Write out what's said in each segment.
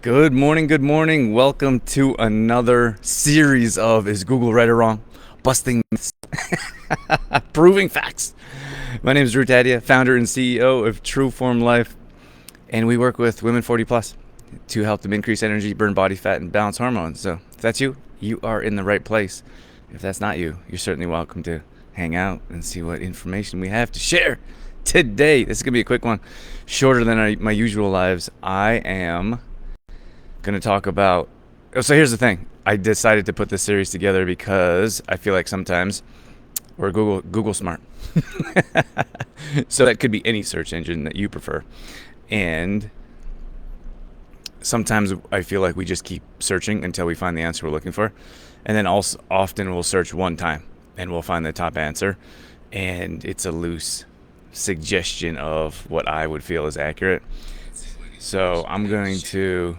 Good morning, good morning. Welcome to another series of Is Google Right or Wrong? Busting myths, proving facts. My name is Drew Tadia, founder and CEO of True Form Life, and we work with women 40 plus to help them increase energy, burn body fat, and balance hormones. So if that's you, you are in the right place. If that's not you, you're certainly welcome to hang out and see what information we have to share today. This is going to be a quick one, shorter than my usual lives. I am going to talk about. So here's the thing. I decided to put this series together because I feel like sometimes we're Google smart. So that could be any search engine that you prefer. And sometimes I feel like we just keep searching until we find the answer we're looking for. And then also often we'll search one time and we'll find the top answer. And it's a loose suggestion of what I would feel is accurate. So I'm going to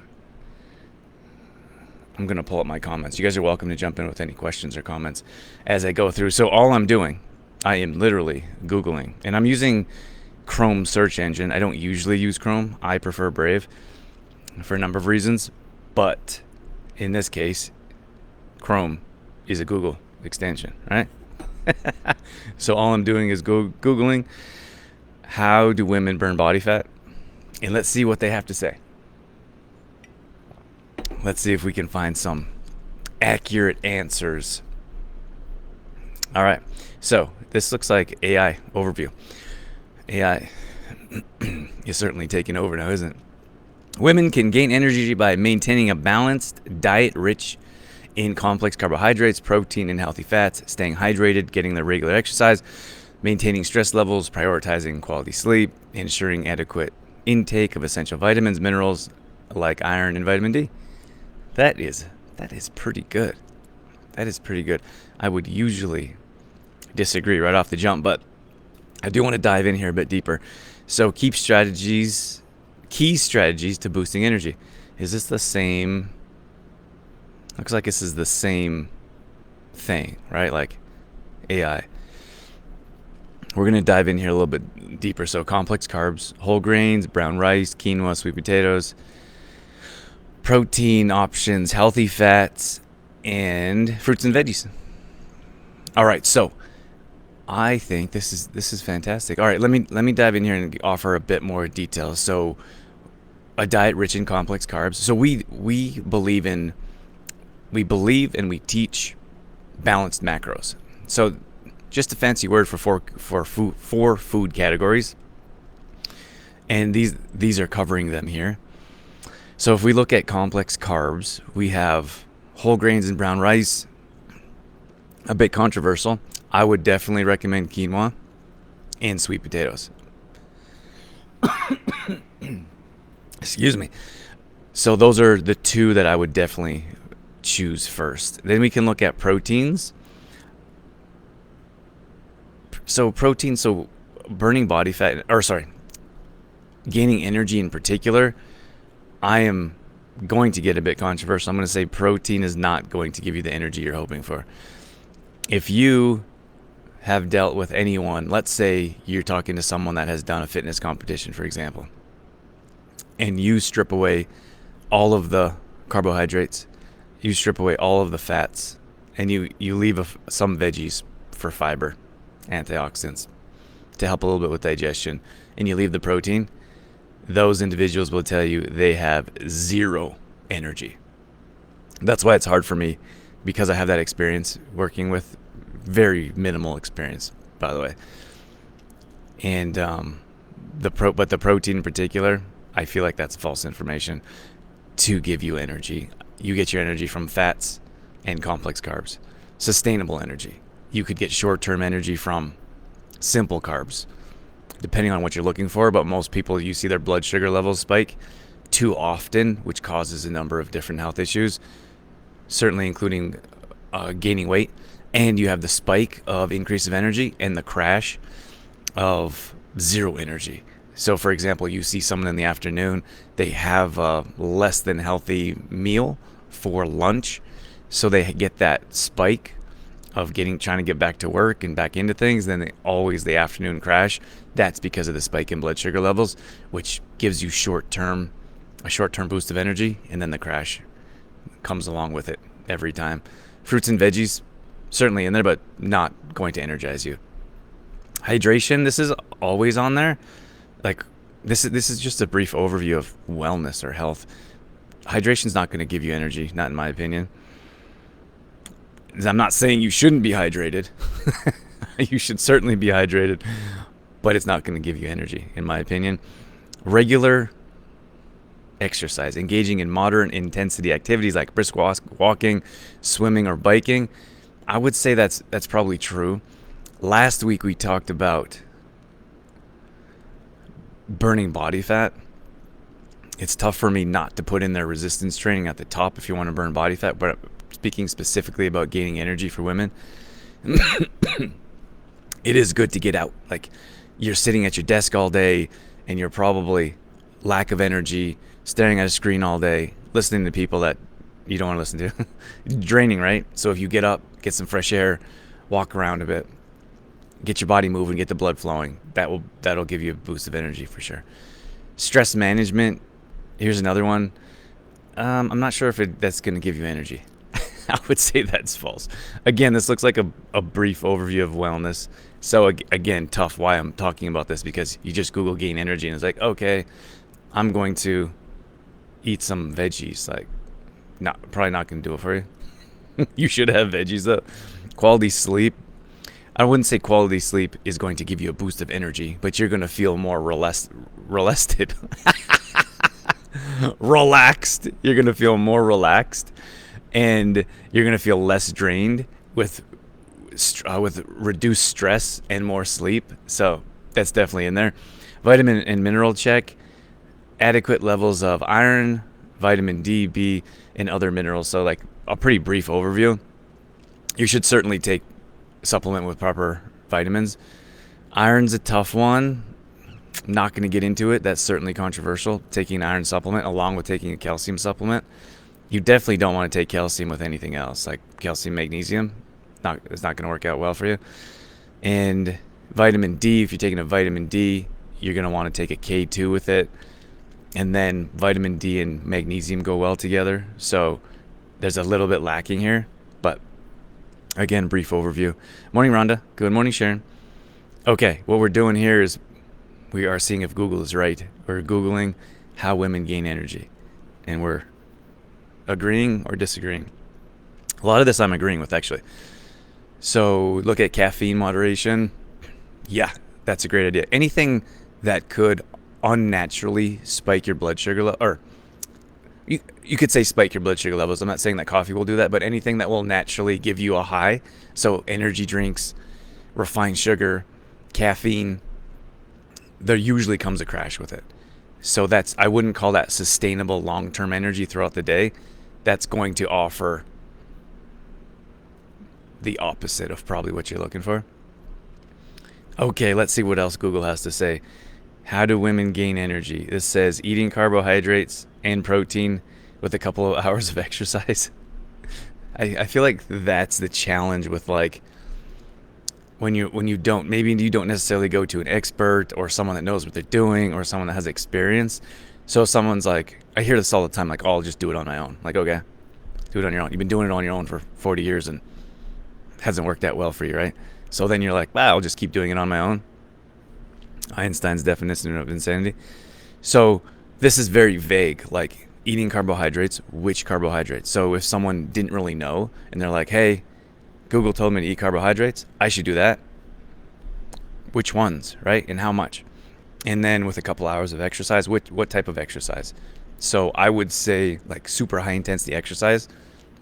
pull up my comments. You guys are welcome to jump in with any questions or comments as I go through. So all I'm doing, I am literally Googling, and I'm using Chrome search engine. I don't usually use Chrome. I prefer Brave for a number of reasons, but in this case, Chrome is a Google extension, right? So all I'm doing is Googling how do women burn body fat, and let's see what they have to say. Let's see if we can find some accurate answers. All right, so this looks like AI overview. AI is certainly taking over now, isn't it? Women can gain energy by maintaining a balanced diet rich in complex carbohydrates, protein, and healthy fats, staying hydrated, getting their regular exercise, maintaining stress levels, prioritizing quality sleep, ensuring adequate intake of essential vitamins, minerals like iron and vitamin D. That is pretty good. That is pretty good. I would usually disagree right off the jump, but I do want to dive in here a bit deeper. So key strategies to boosting energy. Is this the same? Looks like this is the same thing, right? Like AI. We're going to dive in here a little bit deeper. So complex carbs, whole grains, brown rice, quinoa, sweet potatoes, protein options, healthy fats, and fruits and veggies. All right, so I think this is fantastic. All right, let me dive in here and offer a bit more detail. So a diet rich in complex carbs. So we believe and we teach balanced macros. So just a fancy word for four food categories, and these are covering them here. So if we look at complex carbs, we have whole grains and brown rice. A bit controversial. I would definitely recommend quinoa and sweet potatoes. Excuse me. So those are the two that I would definitely choose first. Then we can look at proteins. So burning body fat, gaining energy in particular, I am going to get a bit controversial. I'm going to say protein is not going to give you the energy you're hoping for. If you have dealt with anyone, let's say you're talking to someone that has done a fitness competition, for example, and you strip away all of the carbohydrates, you strip away all of the fats, and you leave some veggies for fiber, antioxidants, to help a little bit with digestion, and you leave the protein, those individuals will tell you they have zero energy. That's why it's hard for me, because I have that experience working with very minimal experience, by the way. And the protein in particular, I feel like that's false information to give you energy. You get your energy from fats and complex carbs. Sustainable energy. You could get short-term energy from simple carbs, depending on what you're looking for, but most people, you see their blood sugar levels spike too often, which causes a number of different health issues, certainly including gaining weight, and you have the spike of increase of energy and the crash of zero energy. So for example, you see someone in the afternoon, they have a less than healthy meal for lunch, so they get that spike of trying to get back to work and back into things, then always the afternoon crash. That's because of the spike in blood sugar levels, which gives you short-term a short-term boost of energy, and then the crash comes along with it every time. Fruits and veggies, certainly in there, but not going to energize you. Hydration, this is always on there. Like this is just a brief overview of wellness or health. Hydration's not going to give you energy, not in my opinion. I'm not saying you shouldn't be hydrated. You should certainly be hydrated, but it's not going to give you energy, in my opinion. Regular exercise, engaging in moderate intensity activities like brisk walking, swimming, or biking. I would say that's probably true. Last week we talked about burning body fat. It's tough for me not to put in their resistance training at the top if you want to burn body fat, but speaking specifically about gaining energy for women, it is good to get out. Like, you're sitting at your desk all day and you're probably lack of energy, staring at a screen all day, listening to people that you don't want to listen to. Draining, right? So if you get up, get some fresh air, walk around a bit, get your body moving, get the blood flowing, that'll give you a boost of energy for sure. Stress management, here's another one. I'm not sure if that's going to give you energy. I would say that's false. Again, this looks like a brief overview of wellness. So again, tough why I'm talking about this, because you just Google gain energy and it's like, okay, I'm going to eat some veggies. Like, probably not going to do it for you. You should have veggies though. Quality sleep. I wouldn't say quality sleep is going to give you a boost of energy, but you're going to feel more relaxed. Relaxed. You're going to feel more relaxed, and you're going to feel less drained with reduced stress and more sleep. So that's definitely in there. Vitamin and mineral check. Adequate levels of iron, vitamin D, B, and other minerals. So like a pretty brief overview. You should certainly take supplement with proper vitamins. Iron's a tough one. Not going to get into it. That's certainly controversial. Taking an iron supplement along with taking a calcium supplement. You definitely don't want to take calcium with anything else, like calcium, magnesium. It's not going to work out well for you. And vitamin D, if you're taking a vitamin D, you're going to want to take a K2 with it. And then vitamin D and magnesium go well together. So there's a little bit lacking here. But again, brief overview. Morning, Rhonda. Good morning, Sharon. Okay, what we're doing here is we are seeing if Google is right. We're Googling how women gain energy. And we're agreeing or disagreeing. A lot of this I'm agreeing with, actually. So look at caffeine moderation. Yeah, that's a great idea. Anything that could unnaturally spike your blood sugar level, or you could say spike your blood sugar levels. I'm not saying that coffee will do that, but anything that will naturally give you a high. So energy drinks, refined sugar, caffeine, there usually comes a crash with it. So I wouldn't call that sustainable long-term energy throughout the day. That's going to offer the opposite of probably what you're looking for. Okay, let's see what else Google has to say. How do women gain energy? This says eating carbohydrates and protein with a couple of hours of exercise. I feel like that's the challenge with, like, when you don't necessarily go to an expert or someone that knows what they're doing or someone that has experience. So someone's like, I hear this all the time, like, oh, I'll just do it on my own. Like, okay, do it on your own. You've been doing it on your own for 40 years and it hasn't worked that well for you, right? So then you're like, wow, I'll just keep doing it on my own. Einstein's definition of insanity. So this is very vague, like eating carbohydrates, which carbohydrates? So if someone didn't really know and they're like, hey, Google told me to eat carbohydrates, I should do that. Which ones, right? And how much? And then with a couple hours of exercise, what type of exercise? So I would say like super high intensity exercise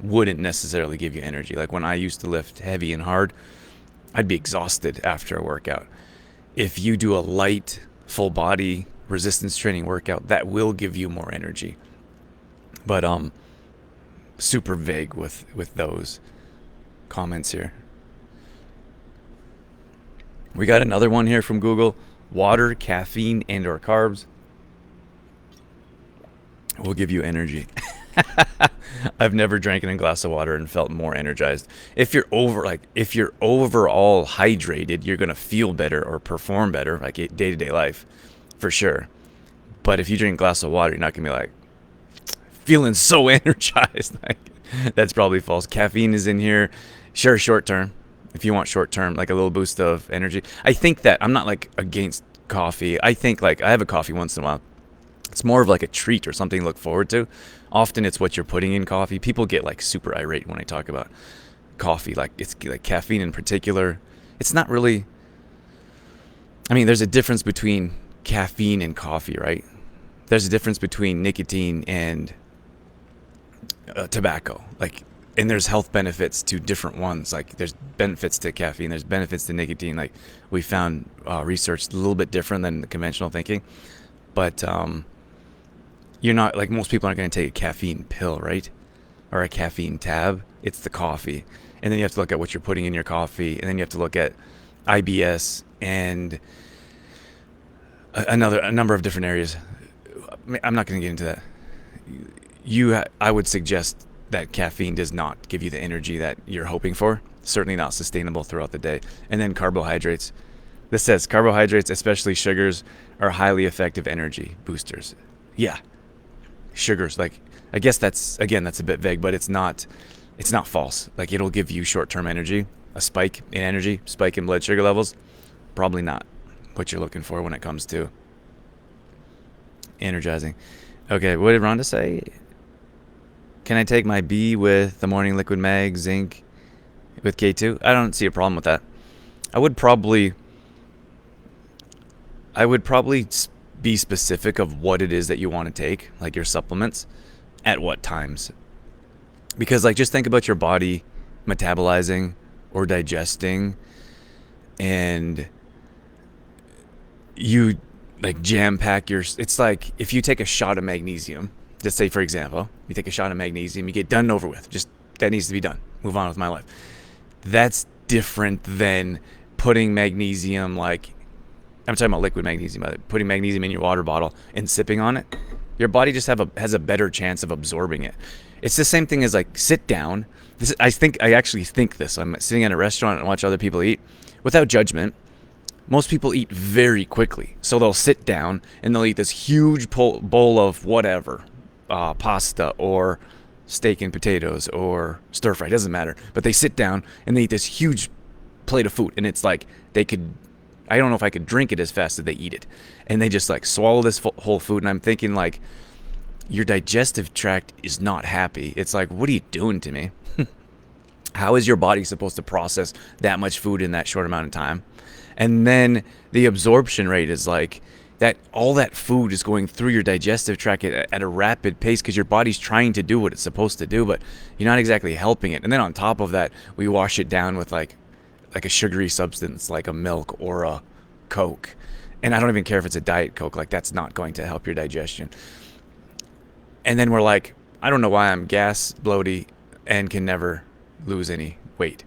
wouldn't necessarily give you energy. Like when I used to lift heavy and hard, I'd be exhausted after a workout. If you do a light, full body resistance training workout, that will give you more energy. But super vague with those comments here. We got another one here from Google. Water, caffeine, and or carbs will give you energy. I've never drank a glass of water and felt more energized. If you're overall hydrated, you're gonna feel better or perform better, like day-to-day life, for sure. But if you drink a glass of water, you're not gonna be like, feeling so energized. Like, that's probably false. Caffeine is in here. Sure, short term. If you want short term, like a little boost of energy. I think that I'm not like against coffee. I think like I have a coffee once in a while. It's more of like a treat or something to look forward to. Often it's what you're putting in coffee. People get like super irate when I talk about coffee. Like it's like caffeine in particular. It's not really. I mean, there's a difference between caffeine and coffee, right? There's a difference between nicotine and tobacco. Like, and there's health benefits to different ones. Like there's benefits to caffeine, there's benefits to nicotine. Like we found research a little bit different than the conventional thinking. But you're not, like most people aren't going to take a caffeine pill, right? Or a caffeine tab. It's the coffee. And then you have to look at what you're putting in your coffee. And then you have to look at IBS and a number of different areas. I'm not going to get into that. I would suggest that caffeine does not give you the energy that you're hoping for. Certainly not sustainable throughout the day. And then carbohydrates. This says carbohydrates, especially sugars, are highly effective energy boosters. Yeah. Sugars, like, I guess that's a bit vague, but it's not false. Like, it'll give you short-term energy, a spike in energy, spike in blood sugar levels. Probably not what you're looking for when it comes to energizing. Okay, what did Rhonda say? Can I take my B with the morning liquid mag, zinc with K2? I don't see a problem with that. I would probably be specific of what it is that you want to take, like your supplements, at what times. Because like just think about your body metabolizing or digesting, and you like jam pack it's like if you take a shot of magnesium, just say for example, you take a shot of magnesium, you get done and over with. Just that needs to be done. Move on with my life. That's different than putting magnesium, like I'm talking about liquid magnesium, putting magnesium in your water bottle and sipping on it. Your body just has a better chance of absorbing it. It's the same thing as like sit down. I actually think this. I'm sitting at a restaurant and watch other people eat without judgment. Most people eat very quickly. So they'll sit down and they'll eat this huge bowl of whatever, pasta or steak and potatoes or stir fry, doesn't matter. But they sit down and they eat this huge plate of food, and it's like I don't know if I could drink it as fast as they eat it. And they just like swallow this whole food, and I'm thinking like, your digestive tract is not happy. It's like, what are you doing to me? How is your body supposed to process that much food in that short amount of time? And then the absorption rate is like that. All that food is going through your digestive tract at a rapid pace because your body's trying to do what it's supposed to do, but you're not exactly helping it. And then on top of that, we wash it down with like a sugary substance like a milk or a Coke. And I don't even care if it's a Diet Coke. Like, that's not going to help your digestion. And then we're like, I don't know why I'm gas bloaty and can never lose any weight.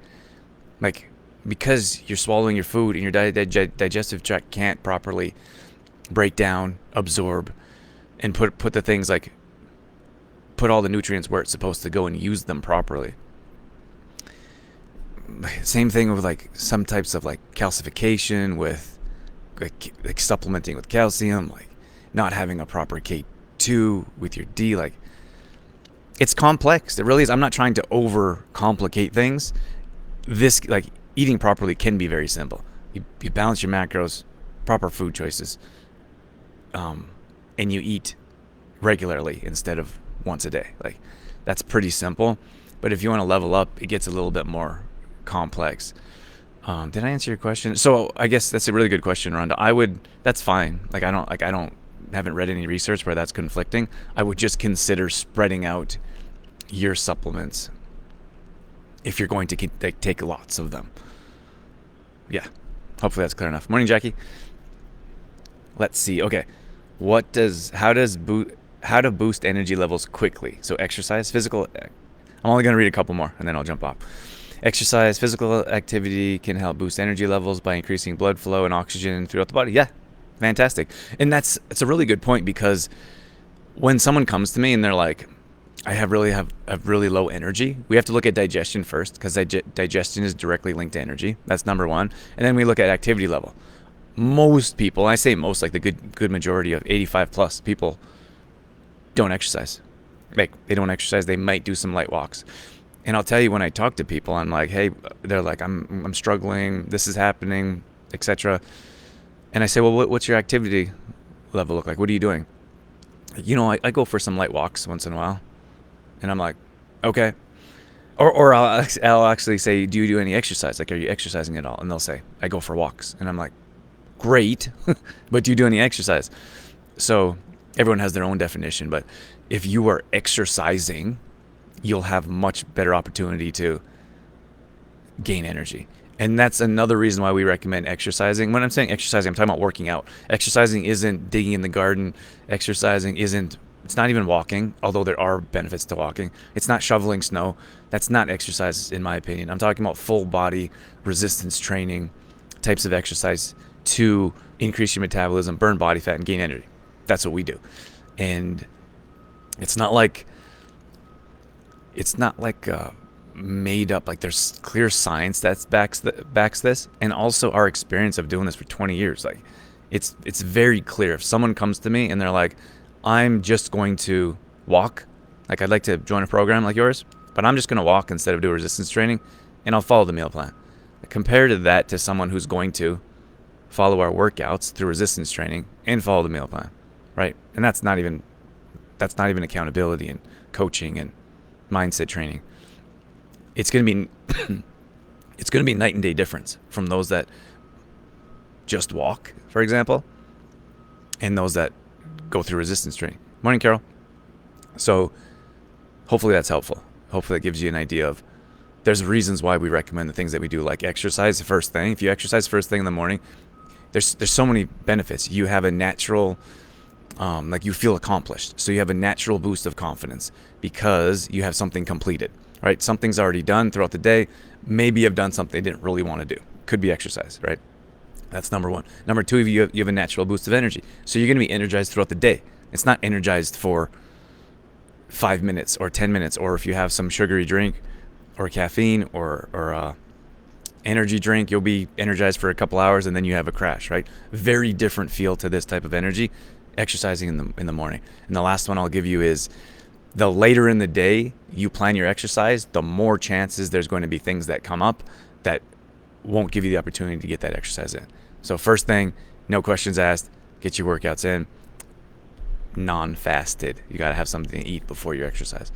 Like, because you're swallowing your food and your digestive tract can't properly break down, absorb, and put the things like, put all the nutrients where it's supposed to go and use them properly. Same thing with like some types of like calcification, with like supplementing with calcium, like not having a proper K2 with your D. Like, it's complex. It really is. I'm not trying to overcomplicate things. This, like, eating properly can be very simple. You balance your macros, proper food choices, and you eat regularly instead of once a day. Like, that's pretty simple. But if you want to level up, it gets a little bit more complex. Did I answer your question? So I guess that's a really good question, Rhonda. That's fine. Like, haven't read any research where that's conflicting. I would just consider spreading out your supplements if you're going to take lots of them. Yeah, hopefully that's clear enough. Morning, Jackie. Let's see. Okay, how to boost energy levels quickly? So exercise, physical. I'm only going to read a couple more and then I'll jump off. Exercise, physical activity can help boost energy levels by increasing blood flow and oxygen throughout the body. Yeah, fantastic. And it's a really good point, because when someone comes to me and they're like, I have really low energy, we have to look at digestion first, because digestion is directly linked to energy. That's number one. And then we look at activity level. Most people, I say most, like the good majority of 85 plus people, don't exercise. Like, they don't exercise, they might do some light walks. And I'll tell you, when I talk to people, I'm like, hey, they're like, I'm struggling, this is happening, etc. And I say, well, what's your activity level look like? What are you doing? I go for some light walks once in a while. And I'm like, okay. Or I'll actually say, do you do any exercise? Like, are you exercising at all? And they'll say, I go for walks. And I'm like, great, but do you do any exercise? So everyone has their own definition, but if you are exercising, you'll have much better opportunity to gain energy. And that's another reason why we recommend exercising. When I'm saying exercising, I'm talking about working out. Exercising isn't digging in the garden. Exercising isn't, it's not even walking, although there are benefits to walking. It's not shoveling snow. That's not exercise, in my opinion. I'm talking about full body resistance training types of exercise to increase your metabolism, burn body fat, and gain energy. That's what we do. And it's not like made up, like there's clear science that backs this, and also our experience of doing this for 20 years. Like, it's very clear. If someone comes to me and they're like, I'm just going to walk, like, I'd like to join a program like yours, but I'm just going to walk instead of do resistance training, and I'll follow the meal plan. Compared to that, to someone who's going to follow our workouts through resistance training and follow the meal plan, right? And that's not even accountability and coaching and mindset training. It's going to be night and day difference from those that just walk, for example, and those that go through resistance training. Morning, Carol. So hopefully that's helpful. Hopefully that gives you an idea of, there's reasons why we recommend the things that we do, like exercise the first thing. If you exercise first thing in the morning, there's so many benefits. You have a natural, like, you feel accomplished. So you have a natural boost of confidence because you have something completed, right? Something's already done throughout the day. Maybe you've done something they didn't really want to do. Could be exercise, right? That's number one. Number two, you have a natural boost of energy. So you're going to be energized throughout the day. It's not energized for 5 minutes or 10 minutes, or if you have some sugary drink or caffeine or energy drink, you'll be energized for a couple hours and then you have a crash, right? Very different feel to this type of energy, exercising in the morning. And the last one I'll give you is, the later in the day you plan your exercise, the more chances there's going to be things that come up that won't give you the opportunity to get that exercise in. So first thing, no questions asked, get your workouts in, non-fasted. You got to have something to eat before your exercise.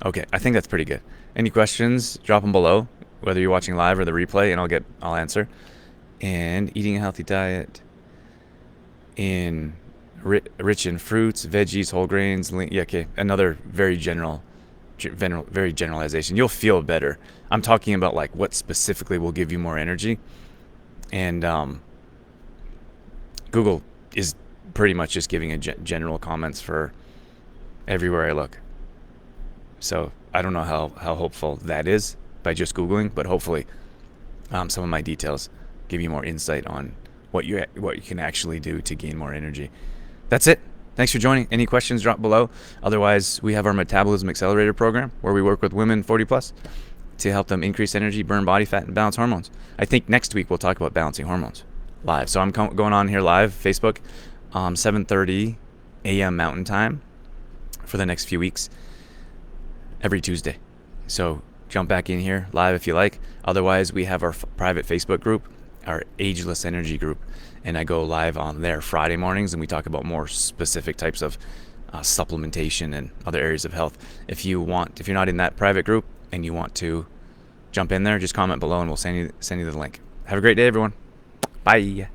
Okay, I think that's pretty good. Any questions, drop them below, whether you're watching live or the replay, and I'll answer. And eating a healthy diet rich in fruits, veggies, whole grains. Yeah, okay. Another very generalization. You'll feel better. I'm talking about like what specifically will give you more energy. And Google is pretty much just giving a general comments for everywhere I look. So I don't know how hopeful that is by just Googling, but hopefully some of my details give you more insight on what you can actually do to gain more energy. That's it. Thanks for joining. Any questions, drop below. Otherwise, we have our Metabolism Accelerator program where we work with women 40 plus to help them increase energy, burn body fat, and balance hormones. I think next week we'll talk about balancing hormones live. So I'm going on here live, Facebook, 7:30 a.m. Mountain Time for the next few weeks, every Tuesday. So jump back in here live if you like. Otherwise, we have our private Facebook group, our Ageless Energy group, and I go live on there Friday mornings, and we talk about more specific types of supplementation and other areas of health. If you're not in that private group and you want to jump in there, just comment below and we'll send you the link. Have a great day, everyone. Bye.